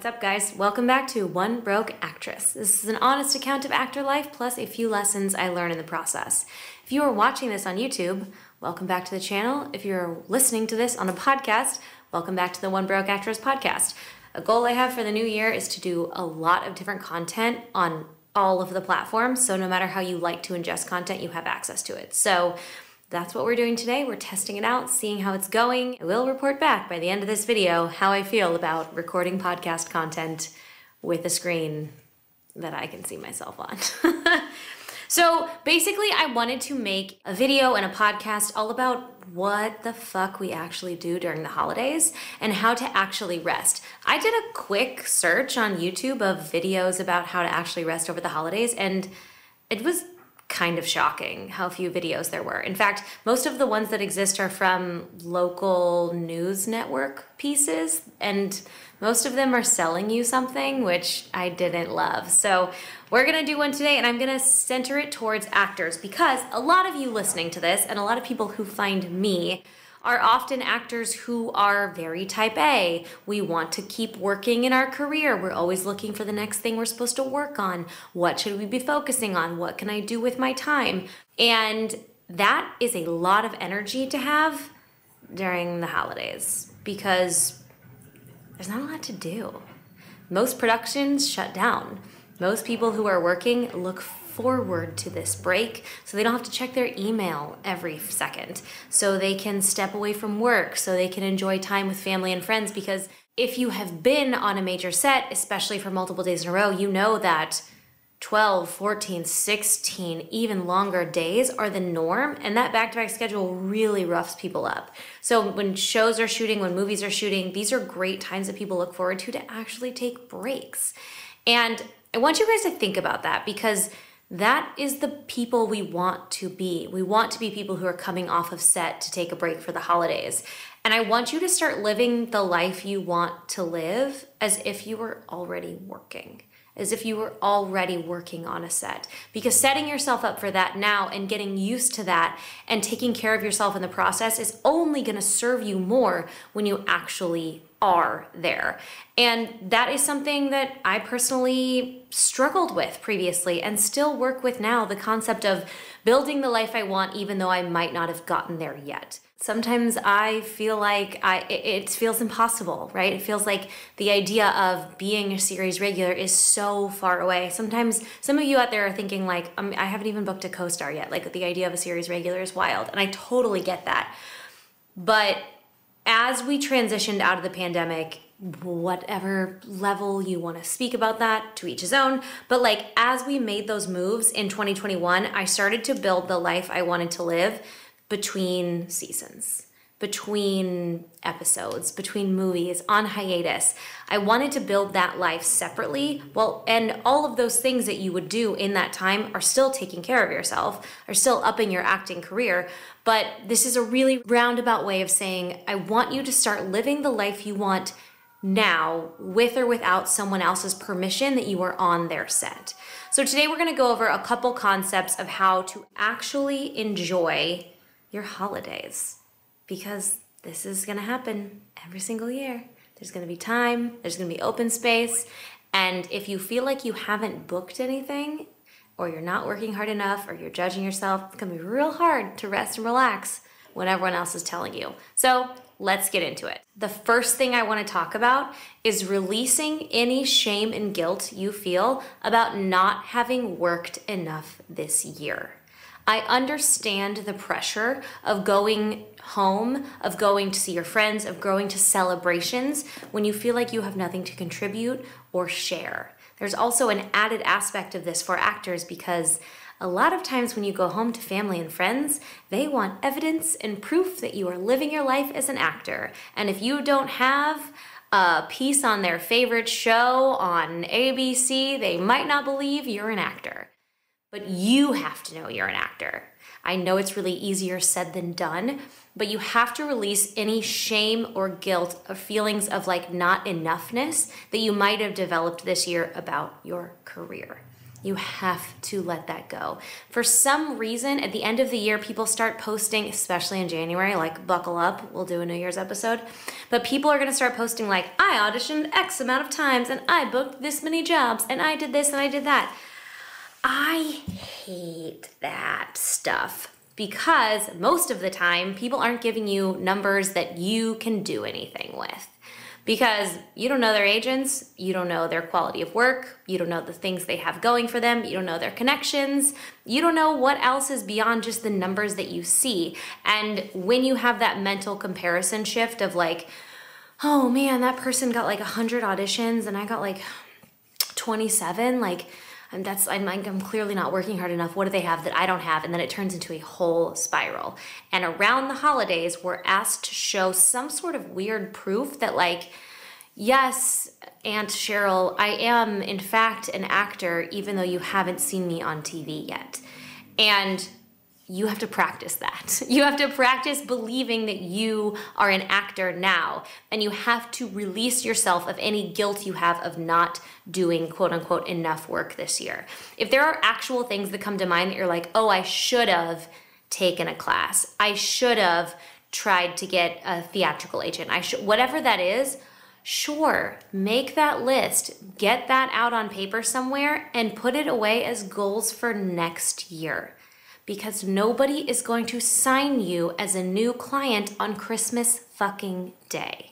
What's up, guys? Welcome back to One Broke Actress. This is an honest account of actor life plus a few lessons I learned in the process. If you are watching this on YouTube, welcome back to the channel. If you're listening to this on a podcast, welcome back to the One Broke Actress podcast. A goal I have for the new year is to do a lot of different content on all of the platforms, so no matter how you like to ingest content, you have access to it. So that's what we're doing today. We're testing it out, seeing how it's going. I will report back by the end of this video how I feel about recording podcast content with a screen that I can see myself on. So basically, I wanted to make a video and a podcast all about what the fuck we actually do during the holidays and how to actually rest. I did a quick search on YouTube of videos about how to actually rest over the holidays, and it was kind of shocking how few videos there were. In fact, most of the ones that exist are from local news network pieces, and most of them are selling you something, which I didn't love. So we're gonna do one today, and I'm gonna center it towards actors because a lot of you listening to this and a lot of people who find me are often actors who are very type A. We want to keep working in our career. We're always looking for the next thing we're supposed to work on. What should we be focusing on? What can I do with my time? And that is a lot of energy to have during the holidays because there's not a lot to do. Most productions shut down. Most people who are working look forward to this break so they don't have to check their email every second, so they can step away from work, so they can enjoy time with family and friends. Because if you have been on a major set, especially for multiple days in a row, you know that 12, 14, 16, even longer days are the norm, and that back-to-back schedule really roughs people up. So when shows are shooting, when movies are shooting, these are great times that people look forward to actually take breaks. And I want you guys to think about that because that is the people we want to be. We want to be people who are coming off of set to take a break for the holidays. And I want you to start living the life you want to live as if you were already working, as if you were already working on a set. Because setting yourself up for that now and getting used to that and taking care of yourself in the process is only gonna serve you more when you actually are there. And that is something that I personally struggled with previously and still work with now, the concept of building the life I want even though I might not have gotten there yet. Sometimes I feel like it feels impossible, right? It feels like the idea of being a series regular is so far away. Sometimes some of you out there are thinking like, I haven't even booked a co-star yet. Like the idea of a series regular is wild. And I totally get that. But as we transitioned out of the pandemic, whatever level you want to speak about that, to each his own, but like as we made those moves in 2021, I started to build the life I wanted to live between seasons, between episodes, between movies, on hiatus. I wanted to build that life separately. Well, and all of those things that you would do in that time are still taking care of yourself, are still upping your acting career. But this is a really roundabout way of saying, I want you to start living the life you want now with or without someone else's permission that you are on their set. So today we're gonna go over a couple concepts of how to actually enjoy your holidays, because this is gonna happen every single year. There's gonna be time, there's gonna be open space, and if you feel like you haven't booked anything, or you're not working hard enough, or you're judging yourself, it's gonna be real hard to rest and relax when everyone else is telling you. So let's get into it. The first thing I wanna talk about is releasing any shame and guilt you feel about not having worked enough this year. I understand the pressure of going home, of going to see your friends, of going to celebrations when you feel like you have nothing to contribute or share. There's also an added aspect of this for actors because a lot of times when you go home to family and friends, they want evidence and proof that you are living your life as an actor. And if you don't have a piece on their favorite show on ABC, they might not believe you're an actor. But you have to know you're an actor. I know it's really easier said than done, but you have to release any shame or guilt or feelings of like not enoughness that you might have developed this year about your career. You have to let that go. For some reason, at the end of the year, people start posting, especially in January, like buckle up, we'll do a New Year's episode. But people are gonna start posting like, I auditioned X amount of times and I booked this many jobs and I did this and I did that. I hate that stuff because most of the time, people aren't giving you numbers that you can do anything with. Because you don't know their agents, you don't know their quality of work, you don't know the things they have going for them, you don't know their connections, you don't know what else is beyond just the numbers that you see. And when you have that mental comparison shift of like, oh man, that person got like 100 auditions and I got like 27, like, and I'm clearly not working hard enough. What do they have that I don't have? And then it turns into a whole spiral. And around the holidays, we're asked to show some sort of weird proof that like, yes, Aunt Cheryl, I am in fact an actor, even though you haven't seen me on TV yet. And you have to practice that. You have to practice believing that you are an actor now, and you have to release yourself of any guilt you have of not doing quote unquote enough work this year. If there are actual things that come to mind that you're like, oh, I should have taken a class, I should have tried to get a theatrical agent, whatever that is, sure, make that list, get that out on paper somewhere and put it away as goals for next year. Because nobody is going to sign you as a new client on Christmas fucking Day.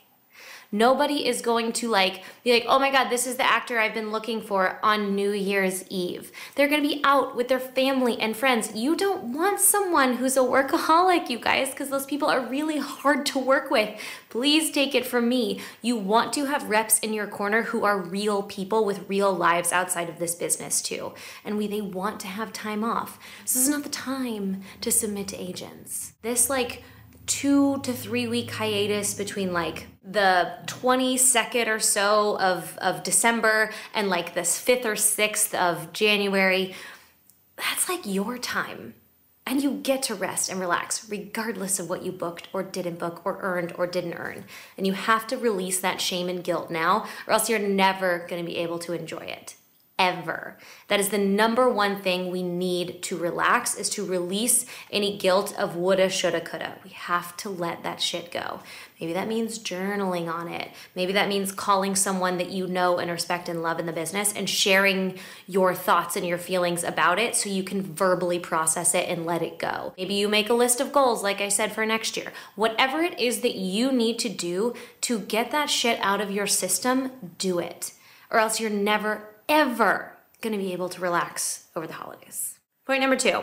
Nobody is going to be like, oh my God, this is the actor I've been looking for on New Year's Eve. They're gonna be out with their family and friends. You don't want someone who's a workaholic, you guys, because those people are really hard to work with. Please take it from me. You want to have reps in your corner who are real people with real lives outside of this business too. And they want to have time off. So this is not the time to submit to agents. This 2 to 3 week hiatus between the 22nd or so of December and the 5th or 6th of January, that's your time. And you get to rest and relax regardless of what you booked or didn't book or earned or didn't earn. And you have to release that shame and guilt now, or else you're never gonna be able to enjoy it. Ever. That is the number one thing we need to relax, is to release any guilt of woulda, shoulda, coulda. We have to let that shit go. Maybe that means journaling on it. Maybe that means calling someone that you know and respect and love in the business and sharing your thoughts and your feelings about it so you can verbally process it and let it go. Maybe you make a list of goals, like I said, for next year. Whatever it is that you need to do to get that shit out of your system, do it. Or else you're never ever gonna be able to relax over the holidays. Point number 2,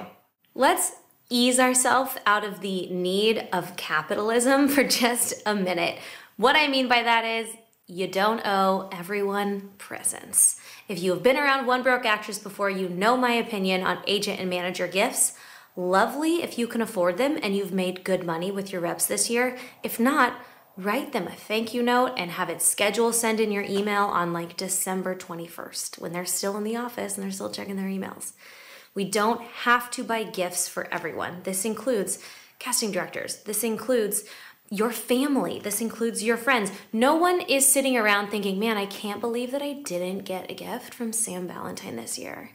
let's ease ourselves out of the need of capitalism for just a minute. What I mean by that is you don't owe everyone presents. If you have been around One Broke Actress before, you know my opinion on agent and manager gifts. Lovely if you can afford them and you've made good money with your reps this year. If not, write them a thank you note and have it scheduled, send in your email on December 21st when they're still in the office and they're still checking their emails. We don't have to buy gifts for everyone. This includes casting directors. This includes your family. This includes your friends. No one is sitting around thinking, man, I can't believe that I didn't get a gift from Sam Valentine this year.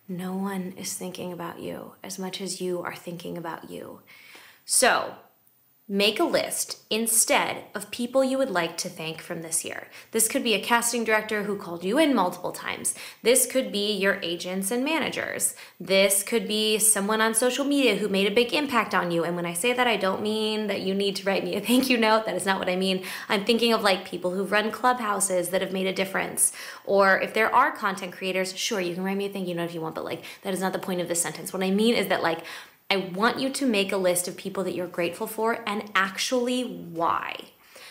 No one is thinking about you as much as you are thinking about you. So, make a list instead of people you would like to thank from this year. This could be a casting director who called you in multiple times. This could be your agents and managers. This could be someone on social media who made a big impact on you. And when I say that, I don't mean that you need to write me a thank you note. That is not what I mean. I'm thinking of people who've run clubhouses that have made a difference. Or if there are content creators, sure, you can write me a thank you note if you want, but that is not the point of this sentence. What I mean is that I want you to make a list of people that you're grateful for and actually why.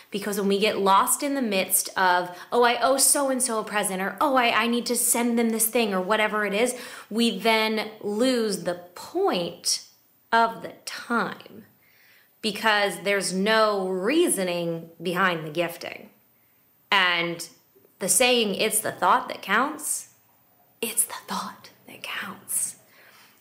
Because when we get lost in the midst of, oh, I owe so-and-so a present, or oh, I need to send them this thing, or whatever it is, we then lose the point of the time because there's no reasoning behind the gifting. And the saying, it's the thought that counts, it's the thought that counts.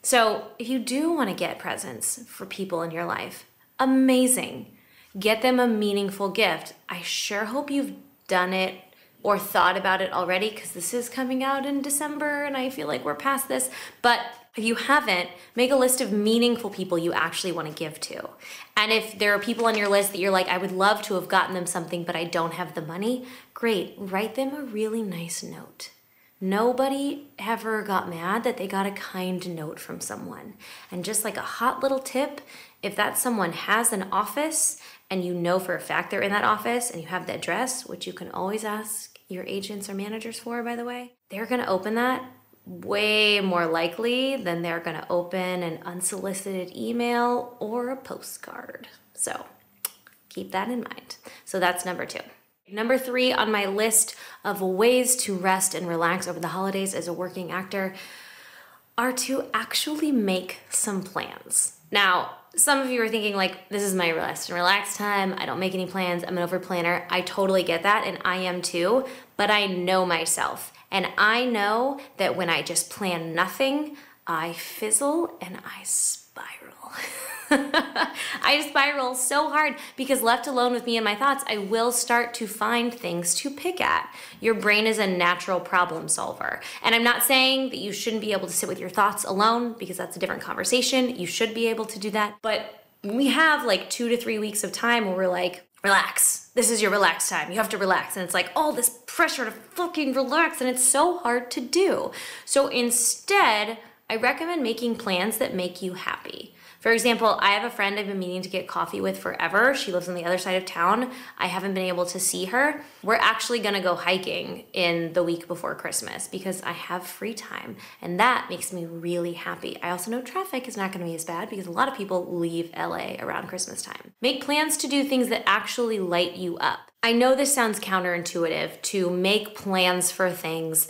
So if you do want to get presents for people in your life, amazing. Get them a meaningful gift. I sure hope you've done it or thought about it already, because this is coming out in December and I feel like we're past this. But if you haven't, make a list of meaningful people you actually want to give to. And if there are people on your list that you're like, I would love to have gotten them something, but I don't have the money, great, write them a really nice note. Nobody ever got mad that they got a kind note from someone. And just like a hot little tip, if that someone has an office and you know for a fact they're in that office and you have the address, which you can always ask your agents or managers for, by the way, they're gonna open that way more likely than they're gonna open an unsolicited email or a postcard. So keep that in mind. So that's number 2. Number 3 on my list of ways to rest and relax over the holidays as a working actor are to actually make some plans. Now, some of you are thinking like, this is my rest and relax time. I don't make any plans. I'm an over planner. I totally get that, and I am too, but I know myself. And I know that when I just plan nothing, I fizzle and I spiral. I spiral so hard because left alone with me and my thoughts, I will start to find things to pick at. Your brain is a natural problem solver. And I'm not saying that you shouldn't be able to sit with your thoughts alone, because that's a different conversation. You should be able to do that. But we have like 2 to 3 weeks of time where we're like, relax. This is your relax time. You have to relax. And it's like all this pressure to fucking relax, and it's so hard to do. So instead, I recommend making plans that make you happy. For example, I have a friend I've been meaning to get coffee with forever. She lives on the other side of town. I haven't been able to see her. We're actually gonna go hiking in the week before Christmas because I have free time, and that makes me really happy. I also know traffic is not gonna be as bad because a lot of people leave LA around Christmas time. Make plans to do things that actually light you up. I know this sounds counterintuitive to make plans for things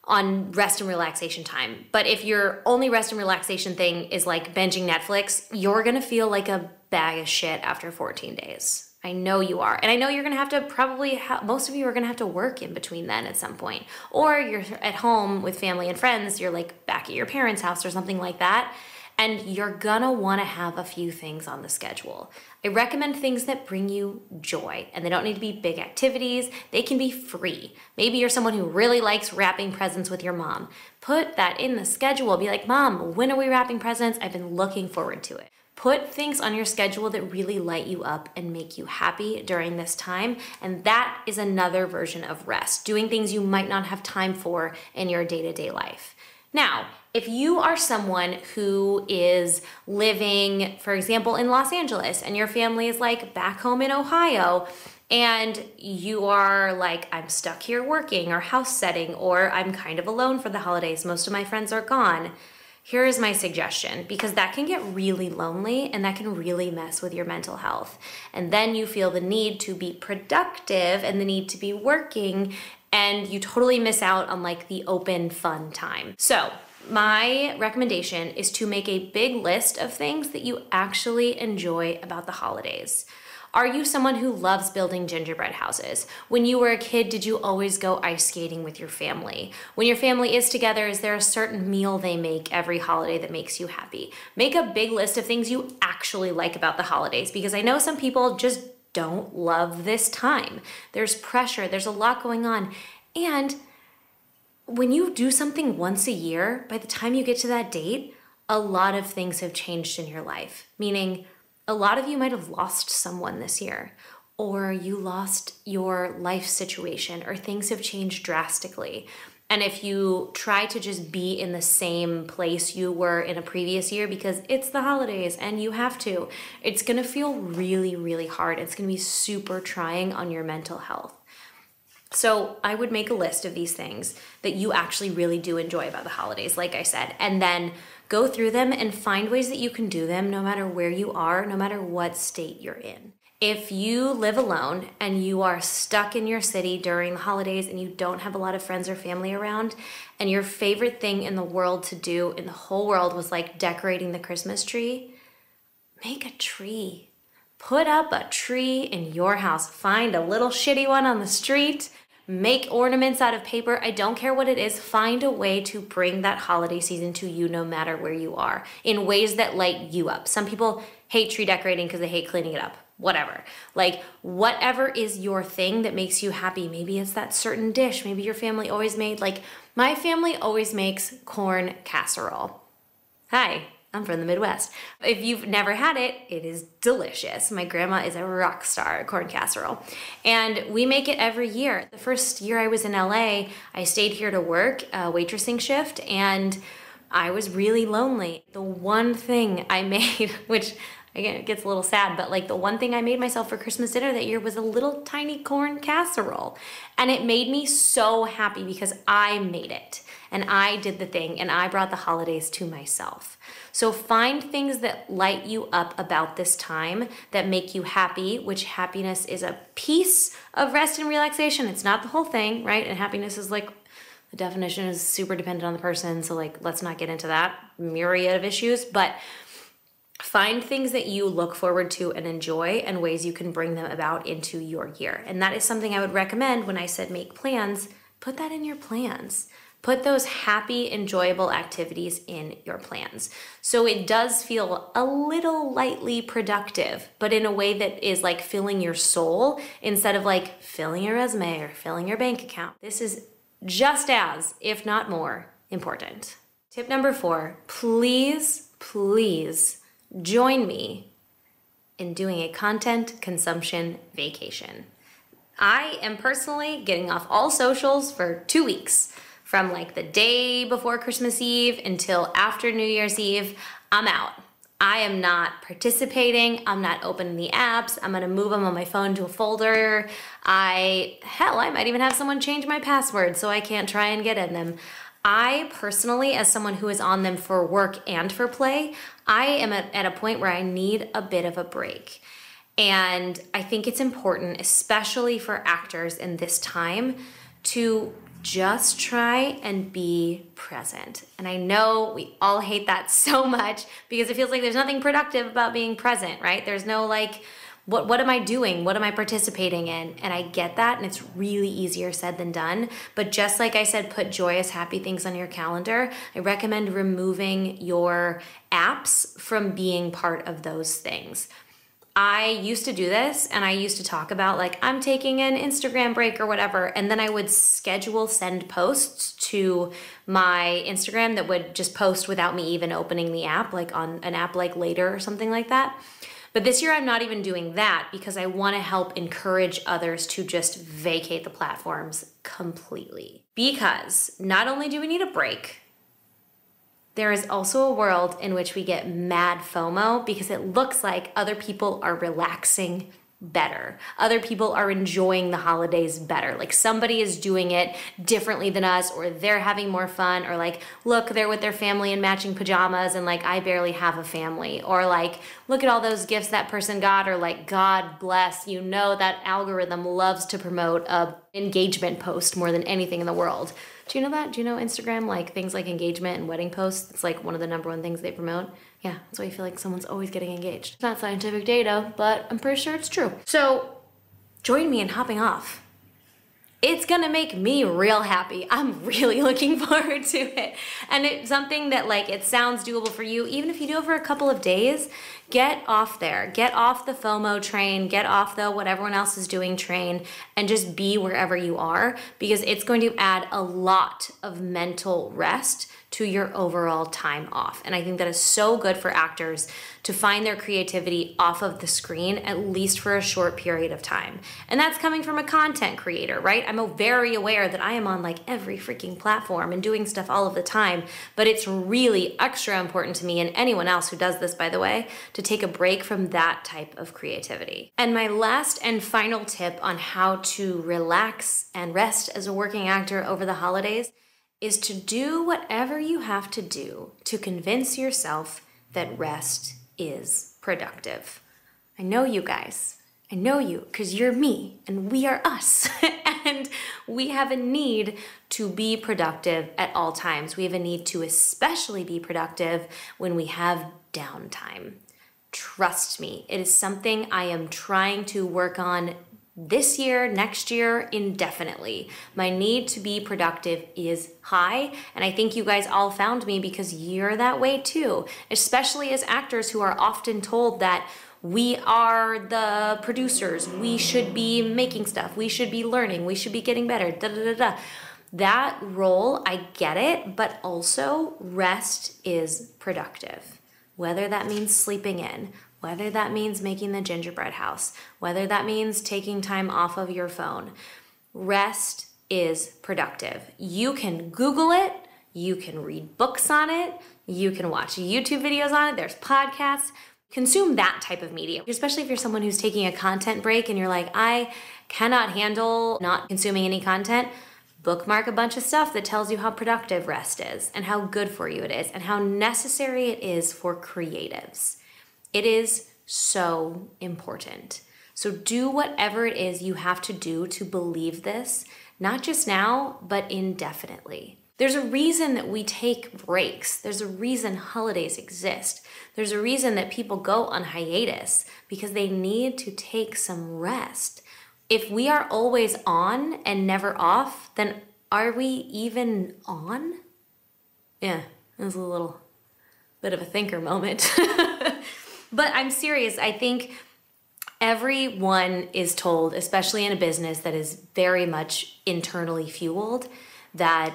on rest and relaxation time. But if your only rest and relaxation thing is like binging Netflix, you're gonna feel like a bag of shit after 14 days. I know you are. And I know you're gonna have to most of you are gonna have to work in between then at some point. Or you're at home with family and friends, you're like back at your parents' house or something like that, and you're gonna wanna have a few things on the schedule. I recommend things that bring you joy, and they don't need to be big activities. They can be free. Maybe you're someone who really likes wrapping presents with your mom. Put that in the schedule. Be like, Mom, when are we wrapping presents? I've been looking forward to it. Put things on your schedule that really light you up and make you happy during this time, and that is another version of rest, doing things you might not have time for in your day-to-day life. Now, if you are someone who is living, for example, in Los Angeles, and your family is like back home in Ohio, and you are like, I'm stuck here working or house setting, or I'm kind of alone for the holidays, most of my friends are gone, here is my suggestion, because that can get really lonely and that can really mess with your mental health. And then you feel the need to be productive and the need to be working, and you totally miss out on like the open, fun time. So my recommendation is to make a big list of things that you actually enjoy about the holidays. Are you someone who loves building gingerbread houses? When you were a kid, did you always go ice skating with your family? When your family is together, is there a certain meal they make every holiday that makes you happy? Make a big list of things you actually like about the holidays, because I know some people just don't love this time. There's pressure, there's a lot going on. And when you do something once a year, by the time you get to that date, a lot of things have changed in your life. Meaning, a lot of you might have lost someone this year, or you lost your life situation, or things have changed drastically. And if you try to just be in the same place you were in a previous year because it's the holidays and you have to, it's gonna feel really, really hard. It's gonna be super trying on your mental health. So I would make a list of these things that you actually really do enjoy about the holidays, like I said, and then go through them and find ways that you can do them no matter where you are, no matter what state you're in. If you live alone and you are stuck in your city during the holidays and you don't have a lot of friends or family around, and your favorite thing in the world to do in the whole world was like decorating the Christmas tree, make a tree. Put up a tree in your house. Find a little shitty one on the street. Make ornaments out of paper. I don't care what it is. Find a way to bring that holiday season to you no matter where you are in ways that light you up. Some people hate tree decorating because they hate cleaning it up. whatever. Like, whatever is your thing that makes you happy. Maybe it's that certain dish. Maybe your family always made, like, my family always makes corn casserole. Hi, I'm from the Midwest. If you've never had it, it is delicious. My grandma is a rock star at corn casserole. And we make it every year. The first year I was in LA, I stayed here to work a waitressing shift, and I was really lonely. The one thing I made, which again, it gets a little sad, but like the one thing I made myself for Christmas dinner that year was a little tiny corn casserole. And it made me so happy because I made it and I did the thing and I brought the holidays to myself. So find things that light you up about this time that make you happy, which happiness is a piece of rest and relaxation. It's not the whole thing, right? And happiness is like, the definition is super dependent on the person. So like, let's not get into that myriad of issues, but find things that you look forward to and enjoy and ways you can bring them about into your year. And that is something I would recommend when I said make plans. Put that in your plans. Put those happy, enjoyable activities in your plans. So it does feel a little lightly productive, but in a way that is like filling your soul instead of like filling your resume or filling your bank account. This is just as, if not more, important. Tip number 4, please join me in doing a content consumption vacation. I am personally getting off all socials for 2 weeks. From like the day before Christmas Eve until after New Year's Eve, I'm out. I am not participating. I'm not opening the apps. I'm gonna move them on my phone to a folder. I might even have someone change my password so I can't try and get in them. I personally, as someone who is on them for work and for play, I am at a point where I need a bit of a break. And I think it's important, especially for actors in this time, to just try and be present. And I know we all hate that so much because it feels like there's nothing productive about being present, right? There's no like, what am I doing? What am I participating in? And I get that, and it's really easier said than done. But just like I said, put joyous, happy things on your calendar. I recommend removing your apps from being part of those things. I used to do this, and I used to talk about like, I'm taking an Instagram break or whatever, and then I would schedule send posts to my Instagram that would just post without me even opening the app, like on an app like Later or something like that. But this year I'm not even doing that because I want to help encourage others to just vacate the platforms completely. Because not only do we need a break, there is also a world in which we get mad FOMO because it looks like other people are relaxing better. Other people are enjoying the holidays better. Like somebody is doing it differently than us, or they're having more fun, or like, look, they're with their family in matching pajamas and like, I barely have a family, or like, look at all those gifts that person got, or like, God bless, you know that algorithm loves to promote a engagement post more than anything in the world. Do you know that? Do you know Instagram, like things like engagement and wedding posts, it's like one of the #1 things they promote? Yeah, that's why you feel like someone's always getting engaged. It's not scientific data, but I'm pretty sure it's true. So join me in hopping off. It's gonna make me real happy. I'm really looking forward to it. And it's something that like, it sounds doable for you. Even if you do it for a couple of days, get off there. Get off the FOMO train, get off the what everyone else is doing train, and just be wherever you are, because it's going to add a lot of mental rest to your overall time off. And I think that is so good for actors to find their creativity off of the screen, at least for a short period of time. And that's coming from a content creator, right? I'm very aware that I am on like every freaking platform and doing stuff all of the time, but it's really extra important to me, and anyone else who does this, by the way, to take a break from that type of creativity. And my last and final tip on how to relax and rest as a working actor over the holidays is to do whatever you have to do to convince yourself that rest is productive. I know you guys. I know you because you're me and we are us. And we have a need to be productive at all times. We have a need to especially be productive when we have downtime. Trust me, it is something I am trying to work on this year, next year, indefinitely. My need to be productive is high, and I think you guys all found me because you're that way too, especially as actors who are often told that we are the producers, we should be making stuff, we should be learning, we should be getting better, da da da da. That role, I get it, but also rest is productive. Whether that means sleeping in, whether that means making the gingerbread house, whether that means taking time off of your phone, rest is productive. You can Google it, you can read books on it, you can watch YouTube videos on it, there's podcasts. Consume that type of media, especially if you're someone who's taking a content break and you're like, I cannot handle not consuming any content. Bookmark a bunch of stuff that tells you how productive rest is and how good for you it is and how necessary it is for creatives. It is so important. So do whatever it is you have to do to believe this, not just now, but indefinitely. There's a reason that we take breaks. There's a reason holidays exist. There's a reason that people go on hiatus because they need to take some rest. If we are always on and never off, then are we even on? Yeah, it was a little bit of a thinker moment. But I'm serious. I think everyone is told, especially in a business that is very much internally fueled, that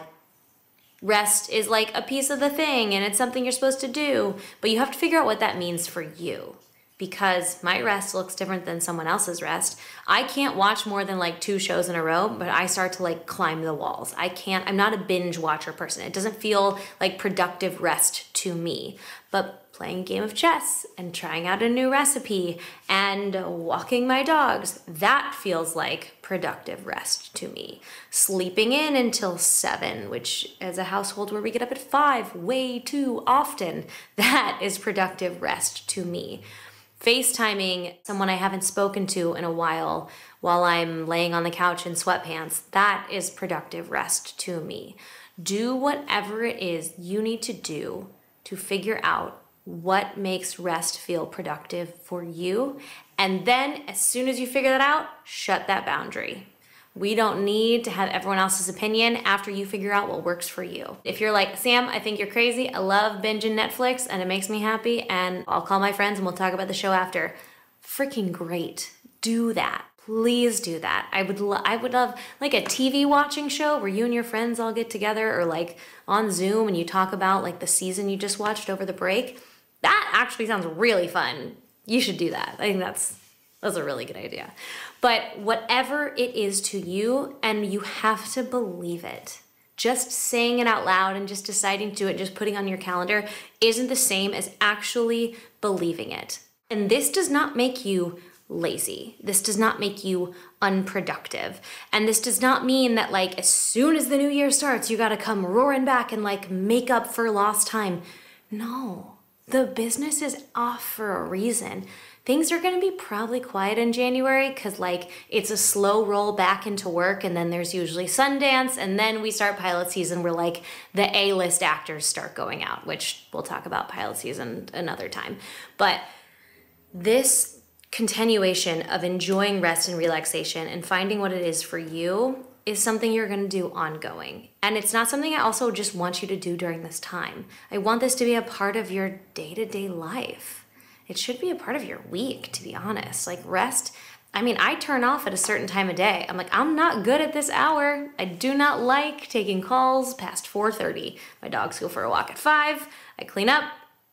rest is like a piece of the thing and it's something you're supposed to do, but you have to figure out what that means for you. Because my rest looks different than someone else's rest. I can't watch more than like 2 shows in a row, but I start to like climb the walls. I'm not a binge watcher person. It doesn't feel like productive rest to me. But playing a game of chess and trying out a new recipe and walking my dogs, that feels like productive rest to me. Sleeping in until 7, which as a household where we get up at 5 way too often, that is productive rest to me. FaceTiming someone I haven't spoken to in a while I'm laying on the couch in sweatpants, that is productive rest to me. Do whatever it is you need to do to figure out what makes rest feel productive for you. And then as soon as you figure that out, shut that boundary. We don't need to have everyone else's opinion after you figure out what works for you. If you're like, Sam, I think you're crazy. I love binging Netflix and it makes me happy and I'll call my friends and we'll talk about the show after. Freaking great. Do that. Please do that. I would love like a TV watching show where you and your friends all get together or like on Zoom and you talk about like the season you just watched over the break. That actually sounds really fun. You should do that. I think that's a really good idea. But whatever it is to you, and you have to believe it. Just saying it out loud and just deciding to do it, just putting on your calendar, isn't the same as actually believing it. And this does not make you lazy. This does not make you unproductive. And this does not mean that like as soon as the new year starts, you gotta come roaring back and like make up for lost time. No, the business is off for a reason. Things are gonna be probably quiet in January because like it's a slow roll back into work and then there's usually Sundance and then we start pilot season where like the A-list actors start going out, which we'll talk about pilot season another time. But this continuation of enjoying rest and relaxation and finding what it is for you is something you're gonna do ongoing. And it's not something I also just want you to do during this time. I want this to be a part of your day-to-day life. It should be a part of your week, to be honest. Like rest, I turn off at a certain time of day. I'm like, I'm not good at this hour. I do not like taking calls past 4:30. My dogs go for a walk at 5. I clean up,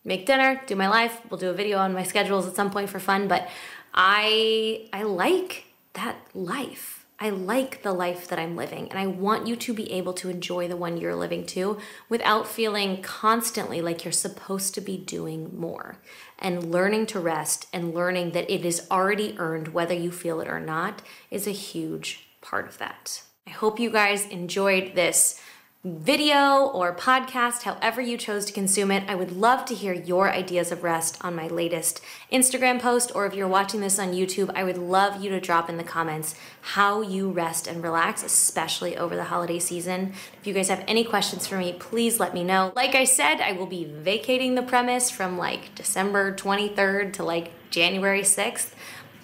make dinner, do my life. We'll do a video on my schedules at some point for fun, but I like that life. I like the life that I'm living, and I want you to be able to enjoy the one you're living too without feeling constantly like you're supposed to be doing more. And learning to rest and learning that it is already earned whether you feel it or not is a huge part of that. I hope you guys enjoyed this video or podcast, however you chose to consume it. I would love to hear your ideas of rest on my latest Instagram post, or if you're watching this on YouTube, I would love you to drop in the comments how you rest and relax, especially over the holiday season. If you guys have any questions for me, please let me know. Like I said, I will be vacating the premise from like December 23rd to like January 6th.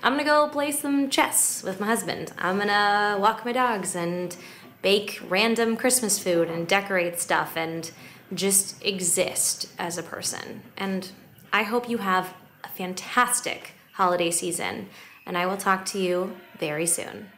I'm gonna go play some chess with my husband. I'm gonna walk my dogs and bake random Christmas food and decorate stuff and just exist as a person. And I hope you have a fantastic holiday season. And I will talk to you very soon.